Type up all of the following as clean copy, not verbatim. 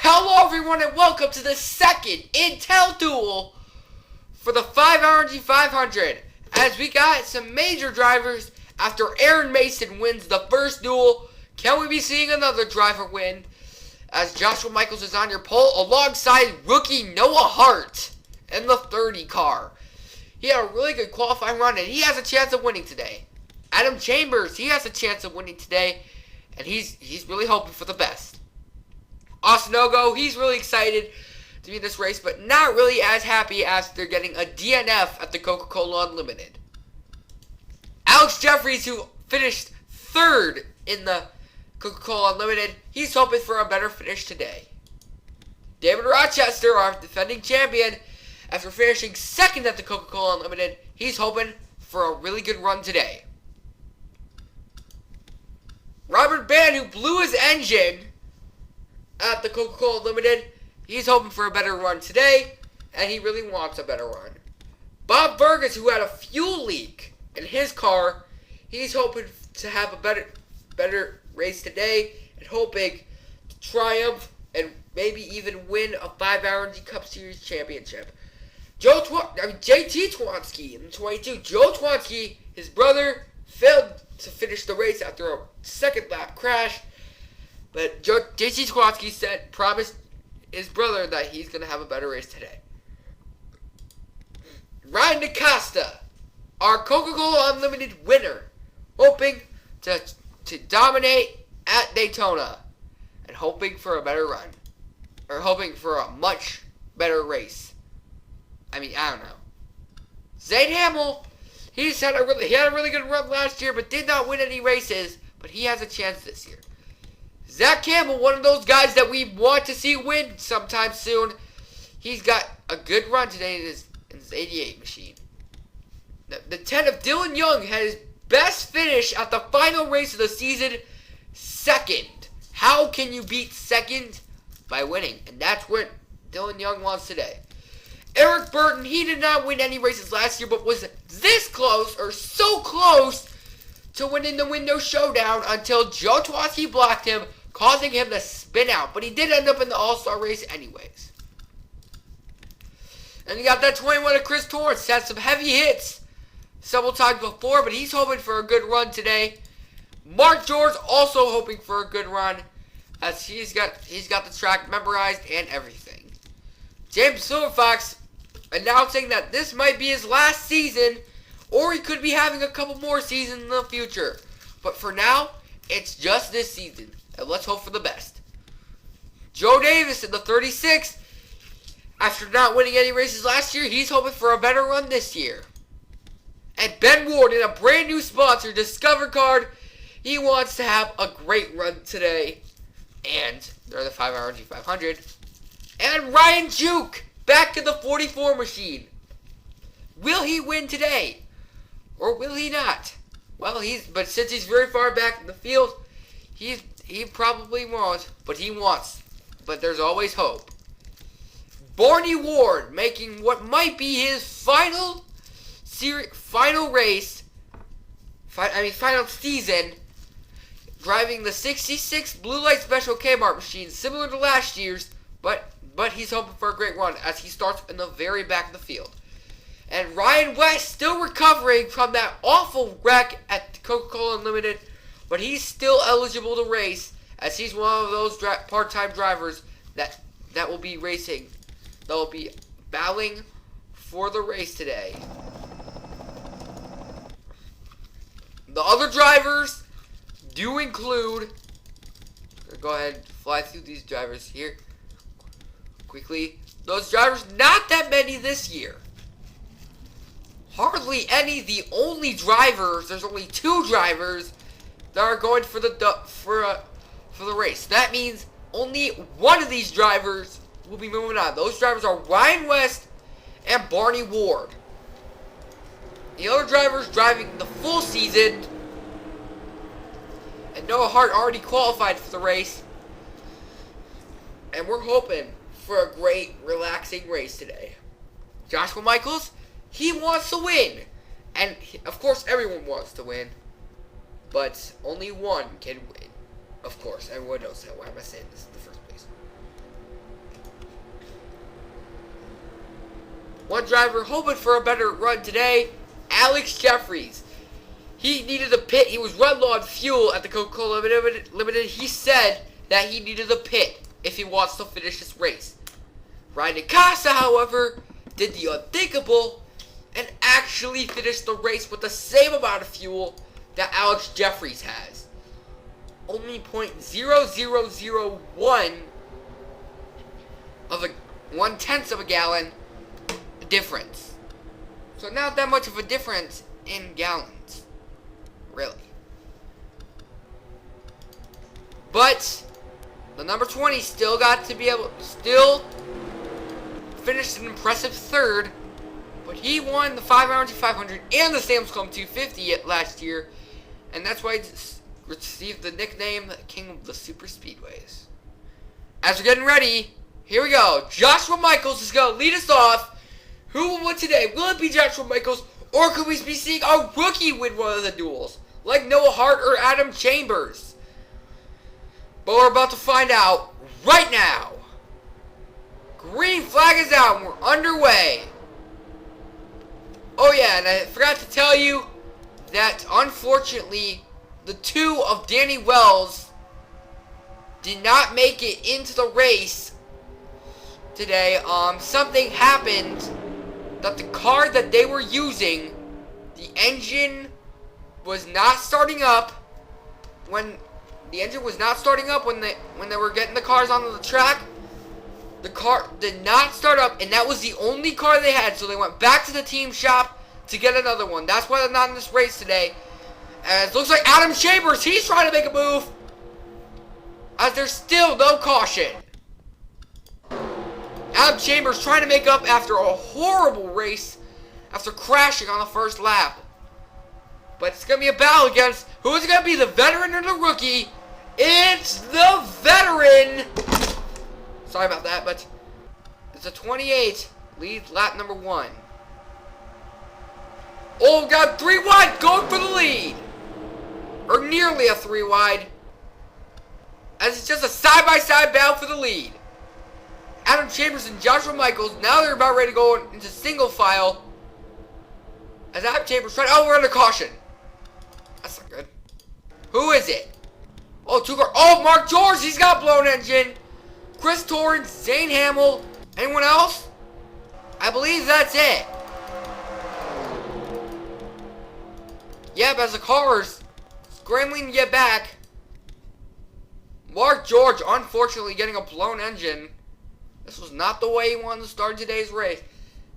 Hello everyone and welcome to the second Intel duel for the 5RNG 500 as we got some major drivers after Aaron Mason wins the first duel. Can we be seeing another driver win as Joshua Michaels is on your pole alongside rookie Noah Hart in the 30 car. He had a really good qualifying run and he has a chance of winning today. Adam Chambers, he has a chance of winning today and he's really hoping for the best. Osnogo, he's really excited to be in this race, but not really as happy after getting a DNF at the Coca-Cola Unlimited. Alex Jeffries, who finished third in the Coca-Cola Unlimited, he's hoping for a better finish today. David Rochester, our defending champion, after finishing second at the Coca-Cola Unlimited, he's hoping for a really good run today. Robert Band, who blew his engine at the Coca-Cola Limited, he's hoping for a better run today, and he really wants a better run. Bob Burgess, who had a fuel leak in his car, he's hoping to have a better race today, and hoping to triumph and maybe even win a 5RNG Cup Series championship. JT Twansky in 22. Joe Twansky, his brother, failed to finish the race after a second lap crash. But JT Twansky promised his brother that he's going to have a better race today. Ryan DaCosta, our Coca-Cola Unlimited winner, hoping to dominate at Daytona and hoping for a better run. Or hoping for a much better race. I don't know. Zane Hamill, he had a really good run last year but did not win any races, but he has a chance this year. Zach Campbell, one of those guys that we want to see win sometime soon. He's got a good run today in his 88 machine. The 10 of Dylan Young had his best finish at the final race of the season, second. How can you beat second? By winning. And that's what Dylan Young wants today. Eric Burton, he did not win any races last year, but was this close, or so close, to winning the window showdown until Joe Twatsky blocked him, causing him to spin out. But he did end up in the All-Star race anyways. And you got that 21 of Chris Torrance. Had some heavy hits several times before, but he's hoping for a good run today. Mark George also hoping for a good run, as he's got the track memorized and everything. James Silverfox announcing that this might be his last season, or he could be having a couple more seasons in the future. But for now, it's just this season. And let's hope for the best. Joe Davis in the 36. After not winning any races last year, he's hoping for a better run this year. And Ben Ward in a brand new sponsor, Discover Card. He wants to have a great run today. And they're the 5RNG 500. And Ryan Juke back in the 44 machine. Will he win today? Or will he not? Well, but since he's very far back in the field, he probably won't, but he wants. But there's always hope. Barney Ward making what might be his final season, driving the 66 Blue Light Special Kmart machine, similar to last year's, but he's hoping for a great run as he starts in the very back of the field. And Ryan West still recovering from that awful wreck at the Coca-Cola Unlimited, but he's still eligible to race as he's one of those part-time drivers that will be racing. That will be battling for the race today. The other drivers do include, go ahead and fly through these drivers here quickly. Those drivers, not that many this year. Hardly any. The only drivers, there's only 2 drivers that are going for the race. That means only one of these drivers will be moving on. Those drivers are Ryan West and Barney Ward. The other drivers driving the full season, and Noah Hart already qualified for the race. And we're hoping for a great, relaxing race today. Joshua Michaels, he wants to win. And, of course, everyone wants to win. But only one can win. Of course, everyone knows that. Why am I saying this in the first place? One driver hoping for a better run today, Alex Jeffries. He needed a pit. He was run low on fuel at the Coca-Cola Limited. He said that he needed a pit if he wants to finish this race. Ryan Casa, however, did the unthinkable and actually finished the race with the same amount of fuel that Alex Jeffries has. Only 0.0001 of a 1/10 of a gallon difference. So not that much of a difference in gallons, really. But the number 20 still got to be able, still finished an impressive third. But he won the 500 and the Sam's Club 250 last year, and that's why he received the nickname King of the Super Speedways. As we're getting ready, here we go. Joshua Michaels is going to lead us off. Who will win today? Will it be Joshua Michaels, or could we be seeing a rookie win one of the duels, like Noah Hart or Adam Chambers? But we're about to find out right now. Green flag is out, and we're underway. Oh yeah, and I forgot to tell you that unfortunately, the two of Danny Wells did not make it into the race today. Something happened that the car that they were using, the engine was not starting up when they were getting the cars onto the track. The car did not start up, and that was the only car they had, so they went back to the team shop to get another one. That's why they're not in this race today. As it looks like Adam Chambers, he's trying to make a move, as there's still no caution. Adam Chambers trying to make up after a horrible race, after crashing on the first lap. But it's going to be a battle against, who is it going to be, the veteran or the rookie? It's the veteran! Sorry about that, but it's a 28, leads lap number 1. Oh, got 3 wide, going for the lead. Or nearly a 3 wide. As it's just a side-by-side battle for the lead. Adam Chambers and Joshua Michaels, now they're about ready to go into single file. As Adam Chambers trying, oh, we're under caution. That's not good. Who is it? Oh, 2 car, oh, Mark George, he's got a blown engine. Chris Torrance, Zane Hamill, anyone else? I believe that's it. Yep, as the cars scrambling to get back. Mark George, unfortunately, getting a blown engine. This was not the way he wanted to start today's race.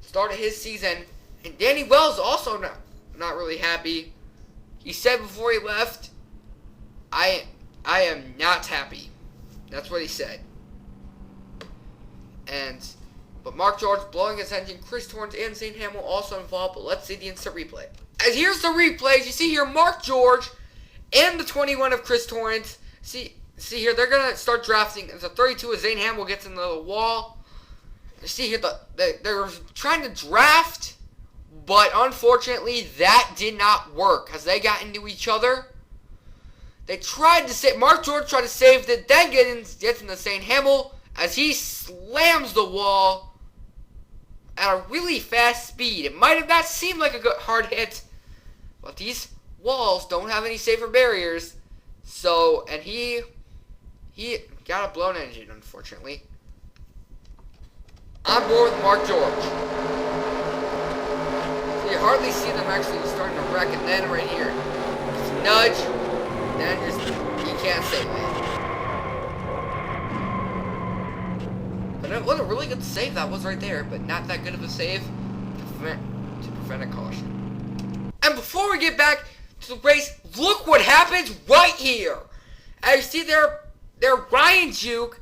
Started his season. And Danny Wells also not really happy. He said before he left, I am not happy. That's what he said. But Mark George blowing his engine, Chris Torrance and Zane Hamill also involved, but let's see the instant replay. As here's the replays, you see here Mark George and the 21 of Chris Torrance. See here, they're going to start drafting. As the 32 of Zane Hamill gets into the wall. You see here, they're trying to draft, but unfortunately that did not work as they got into each other. They tried to save, Mark George tried to save it, then gets into Zane Hamill as he slams the wall at a really fast speed. It might have not seemed like a good hard hit, but these walls don't have any safer barriers. So, and he got a blown engine, unfortunately. On board with Mark George. So you hardly see them actually starting to wreck, and then right here, just nudge, then just, you can't save it. But it was a really good save that was right there, but not that good of a save to prevent a caution. And before we get back to the race, look what happens right here. As you see there Ryan Juke,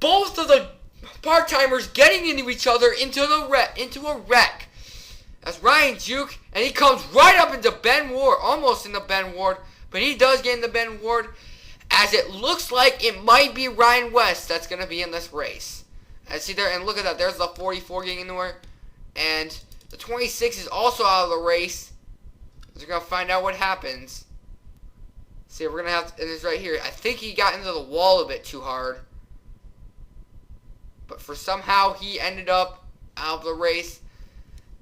both of the part-timers getting into each other into a wreck. That's Ryan Juke, and he comes right up into Ben Ward, almost into Ben Ward, but he does get into Ben Ward, as it looks like it might be Ryan West that's going to be in this race. And see there, and look at that, there's the 44 getting into her, and the 26 is also out of the race. We're going to find out what happens. See, we're going to have, and it's right here. I think he got into the wall a bit too hard. But for somehow he ended up out of the race.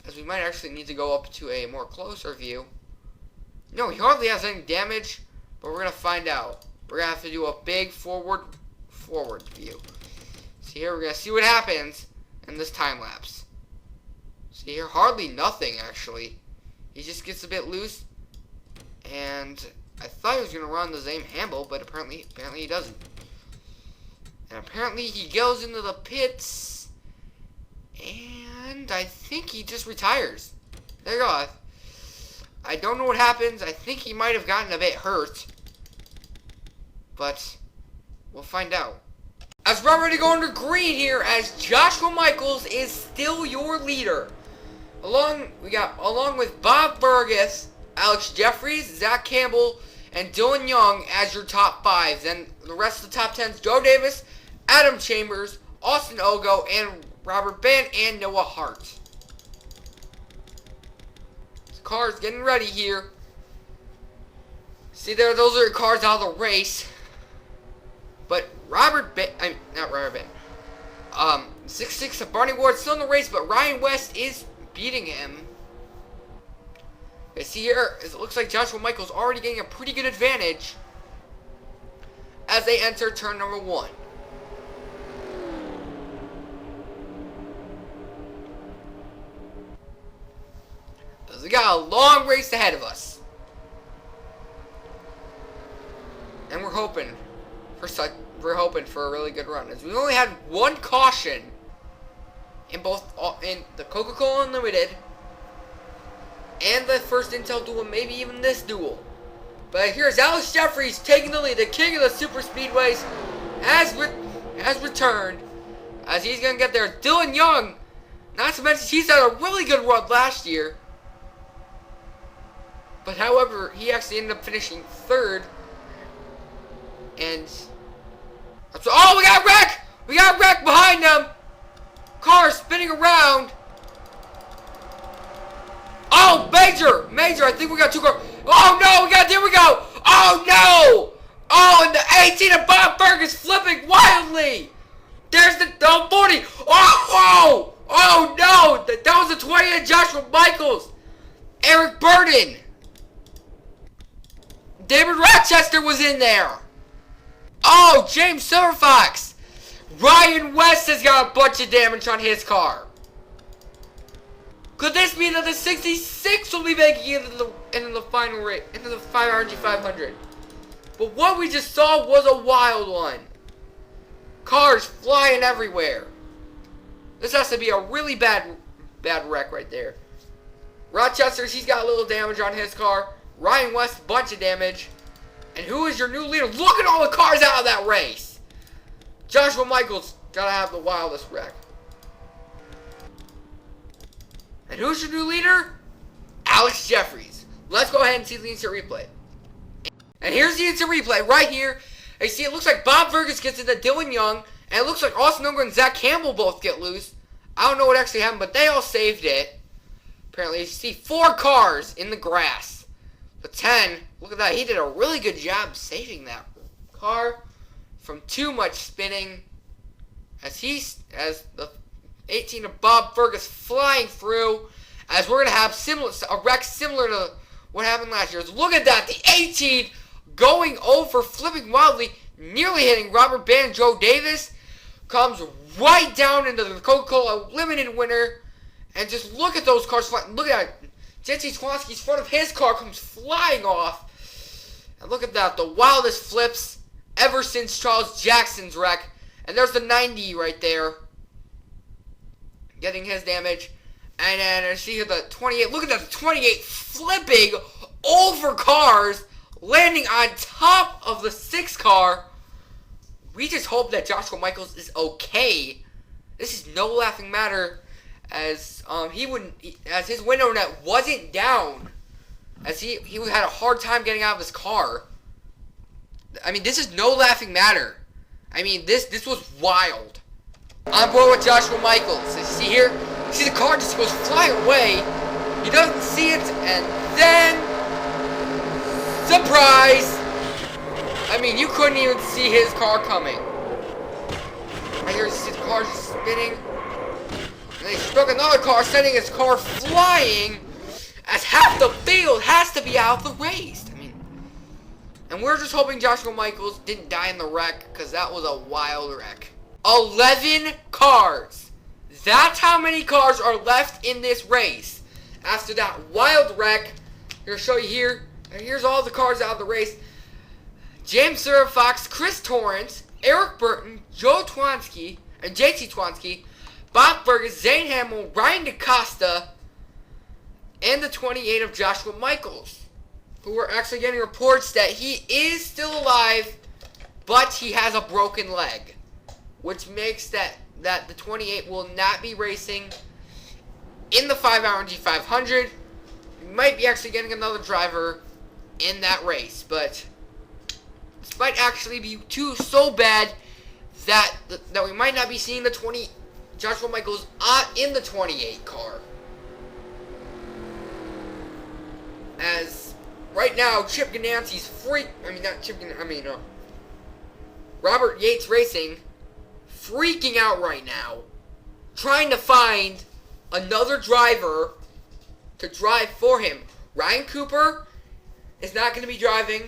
as we might actually need to go up to a more closer view. No, he hardly has any damage, but we're going to find out. We're going to have to do a big forward view. See here, we're going to see what happens in this time lapse. See here, hardly nothing actually. He just gets a bit loose, and I thought he was going to run the same handle, but apparently he doesn't. And apparently he goes into the pits, and I think he just retires. There you go. I don't know what happens. I think he might have gotten a bit hurt, but we'll find out. As we're ready to go under green here, as Joshua Michaels is still your leader. Along with Bob Burgess, Alex Jeffries, Zach Campbell, and Dylan Young as your top fives. And the rest of the top 10s, Joe Davis, Adam Chambers, Austin Ogo, and Robert Band, and Noah Hart. The car's getting ready here. See there, those are your cars out of the race. But not Robert Band. 6'6" of Barney Ward still in the race, but Ryan West is beating him. You see here, it looks like Joshua Michaels already getting a pretty good advantage as they enter turn number 1. We got a long race ahead of us, and we're hoping for a really good run, as we only had one caution in the Coca-Cola Unlimited and the first Intel duel, maybe even this duel. But here's Alex Jeffries taking the lead. The king of the super speedways has returned, as he's gonna get there. Dylan Young, not to mention he's had a really good run last year, but however he actually ended up finishing 3rd. And oh, we got wreck! We got wreck behind them. Car spinning around. Oh, Major, I think we got 2 cars. Oh no, here we go. Oh no! Oh, and the 18 of Bob Burgess flipping wildly. There's the 40. Oh no! That was the 20 of Joshua Michaels. Eric Burden. David Rochester was in there. Oh, James Silverfox. Ryan West has got a bunch of damage on his car. Could this mean that the 66 will be making it into the final rate, into the RNG 500? But what we just saw was a wild one. Cars flying everywhere. This has to be a really bad wreck right there. Rochester, he's got a little damage on his car. Ryan West, bunch of damage. And who is your new leader? Look at all the cars out of that race. Joshua Michaels gotta have the wildest wreck. And who's your new leader? Alex Jeffries. Let's go ahead and see the instant replay. And here's the instant replay right here. You see, it looks like Bob Burgess gets into Dylan Young, and it looks like Austin Ogre and Zach Campbell both get loose. I don't know what actually happened, but they all saved it. Apparently, you see 4 cars in the grass. The 10, look at that. He did a really good job saving that car from too much spinning. As the 18 of Bob Burgess flying through. As we're going to have a wreck similar to what happened last year. Look at that. The 18 going over, flipping wildly, nearly hitting Robert Band. Joe Davis comes right down into the Coca-Cola Limited winner. And just look at those cars flying. Look at that. Jesse Swansky's front of his car comes flying off. And look at that. The wildest flips ever since Charles Jackson's wreck. And there's the 90 right there. Getting his damage. And then I see the 28. Look at that. The 28 flipping over cars. Landing on top of the 6 car. We just hope that Joshua Michaels is okay. This is no laughing matter. As his window net wasn't down, as he had a hard time getting out of his car. I mean, this is no laughing matter. I mean, this was wild. On board with Joshua Michaels. You see here, you see the car just goes flying away. He doesn't see it, and then surprise! I mean, you couldn't even see his car coming. Right here, you see the car just spinning. And he struck another car, sending his car flying as half the field has to be out of the race. I mean, and we're just hoping Joshua Michaels didn't die in the wreck, because that was a wild wreck. 11 cars. That's how many cars are left in this race. After that wild wreck, I'm going to show you here. And here's all the cars out of the race. James Sarah Fox, Chris Torrance, Eric Burton, Joe Twansky, and JT Twansky, Bob Burgess, Zane Hamill, Ryan DaCosta, and the 28 of Joshua Michaels, who are actually getting reports that he is still alive, but he has a broken leg, which makes that the 28 will not be racing in the 5-hour G500. We might be actually getting another driver in that race, but this might actually be so bad that we might not be seeing the Joshua Michaels in the 28 car. As right now, Chip Ganassy's Robert Yates Racing freaking out right now, trying to find another driver to drive for him. Ryan Cooper is not going to be driving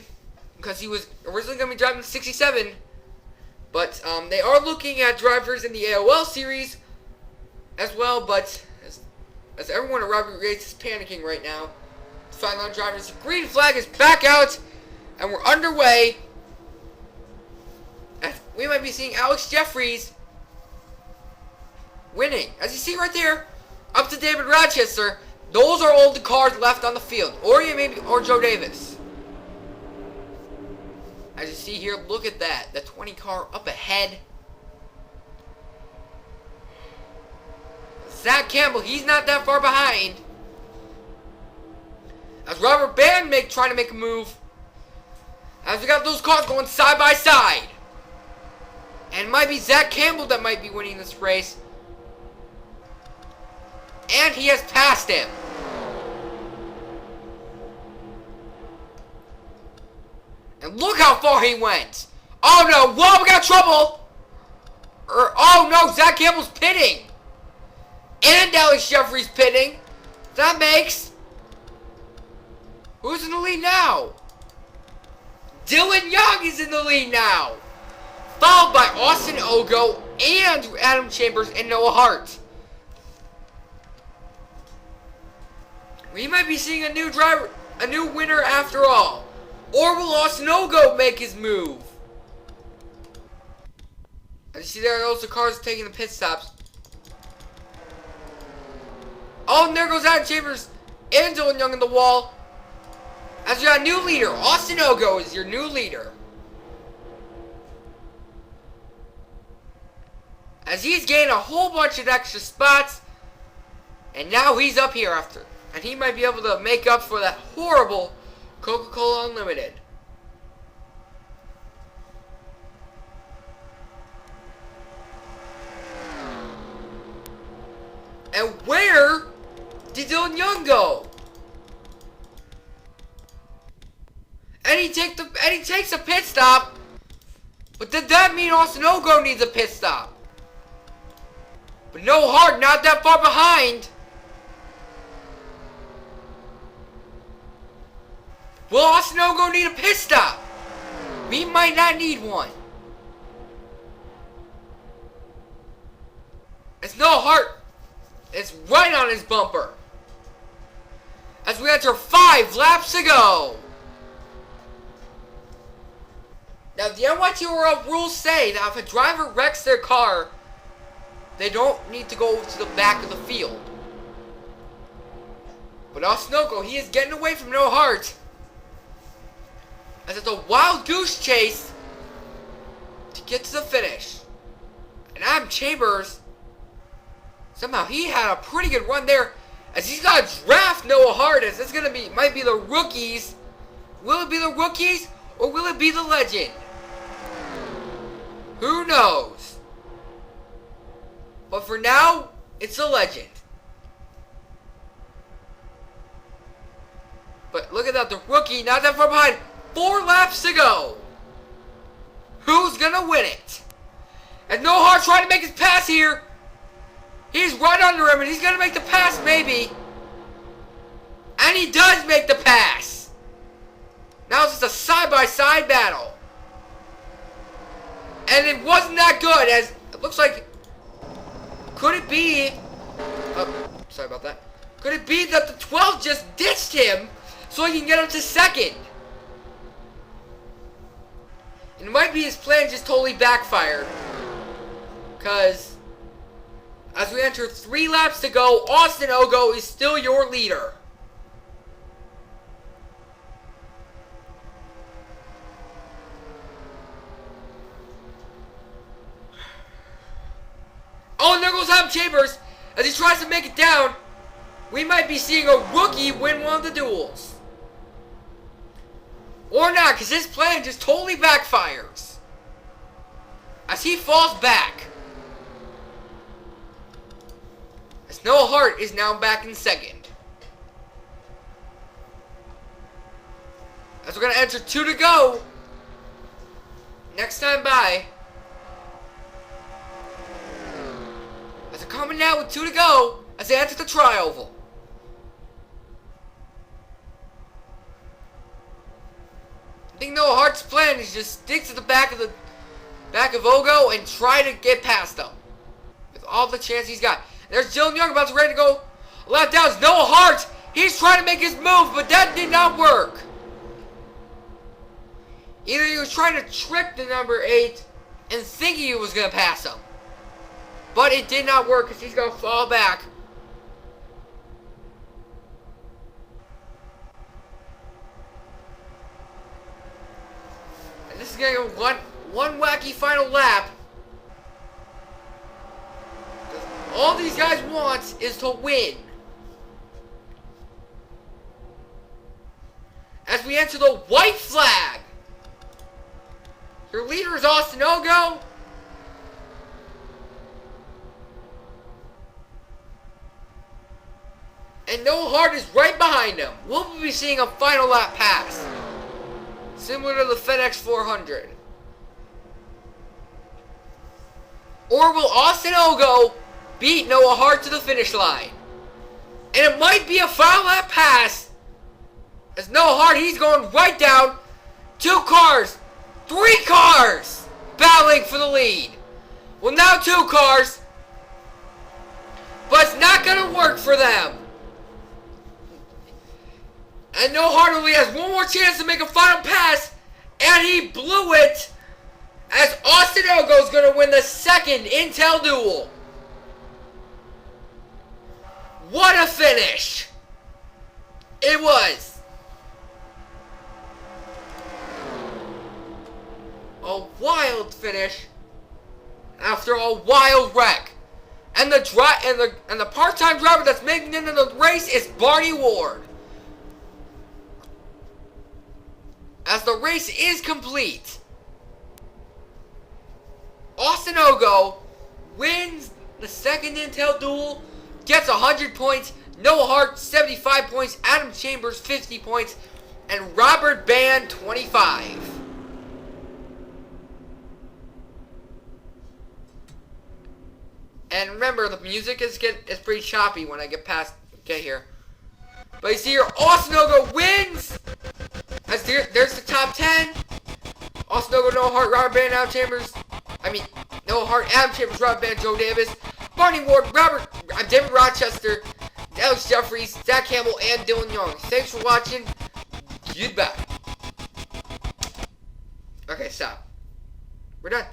because he was originally going to be driving the 67, but they are looking at drivers in the AOL series as well, but as everyone at Robert Yates is panicking right now to find out drivers, the green flag is back out, and we're underway. We might be seeing Alex Jeffries winning. As you see right there, up to David Rochester. Those are all the cars left on the field. Or Joe Davis. As you see here, look at that. The 20 car up ahead. Zach Campbell, he's not that far behind. As Robert Band trying to make a move. As we got those cars going side by side. And it might be Zach Campbell that might be winning this race. And he has passed him. And look how far he went. Oh no, whoa, we got trouble. Oh no, Zach Campbell's pitting. And Alex Jeffries pitting. That makes... Who's in the lead now? Dylan Young is in the lead now. Followed by Austin Ogo and Adam Chambers and Noah Hart. We might be seeing a new driver, a new winner after all. Or will Austin Ogo make his move? As you see there, those are cars taking the pit stops. Oh, and there goes Adam Chambers and Dylan Young in the wall. As you got a new leader, Austin Ogo is your new leader. As he's gained a whole bunch of extra spots. And now he's up here after. And he might be able to make up for that horrible Coca-Cola Unlimited. And where did Dylan Young go? And he takes a pit stop. But did that mean Austin Ogo needs a pit stop? But no Hart, not that far behind. Will Austin Ogo need a pit stop? We might not need one. It's no Hart. It's right on his bumper. As we enter 5 laps to go. Now, the NYTOL rules say that if a driver wrecks their car, they don't need to go to the back of the field. But Austin Ogo, he is getting away from No Hart. As it's a wild goose chase to get to the finish. And Adam Chambers, somehow he had a pretty good run there. As he's got to draft Noah Hart, as it's gonna be, might be the rookies. Will it be the rookies or will it be the legend? Who knows? But for now, it's a legend. But look at that, the rookie, not that far behind. 4 laps to go. Who's gonna win it? And No Hart trying to make his pass here. He's right under him, and he's gonna make the pass, maybe. And he does make the pass. Now it's just a side-by-side battle. And it wasn't that good, as it looks like... Could it be... Oh, sorry about that. Could it be that the 12 just ditched him so he can get him to second? It might be his plan just totally backfired. Because... as we enter 3 laps to go, Austin Ogo is still your leader. Oh, and there goes Adam Chambers. As he tries to make it down, we might be seeing a rookie win one of the duels. Or not, because his plan just totally backfires. As he falls back. As Noah Hart is now back in second. As we're going to enter 2 to go. Next time by. As they're coming out with 2 to go. As they enter the tri-oval. I think Noah Hart's plan is just stick to the back of Ogo and try to get past them. With all the chance he's got. There's Dylan Young about to ready to go. Left down is Noah Hart. He's trying to make his move, but that did not work. Either he was trying to trick the number 8 and thinking he was going to pass him. But it did not work because he's going to fall back. And this is going to go one wacky final lap. All these guys want is to win. As we enter the white flag. Your leader is Austin Ogo. And Noah Hart is right behind him. We'll be seeing a final lap pass. Similar to the FedEx 400. Or will Austin Ogo beat Noah Hart to the finish line? And it might be a final lap pass. As Noah Hart, he's going right down. 2 cars. 3 cars. Battling for the lead. Well, now 2 cars. But it's not going to work for them. And Noah Hart only has one more chance to make a final pass. And he blew it. As Austin Ogo is going to win the second Intel duel. What a finish! It was. A wild finish after a wild wreck. And the part-time driver that's making it into the race is Barney Ward. As the race is complete, Austin Ogo wins the second Intel duel, gets 100 points, Noah Hart 75 points, Adam Chambers 50 points, and Robert Band 25. And remember, the music is pretty choppy when I get here. But you see here, Austin Ogo wins! As there's the top 10. Austin Ogo, Noah Hart, Robert Band, Adam Chambers. Noah Hart, Adam Chambers, Robert Band, Joe Davis, Barney Ward, David Rochester, Alex Jeffries, Zach Campbell, and Dylan Young. Thanks for watching. Goodbye. Okay, stop. We're done.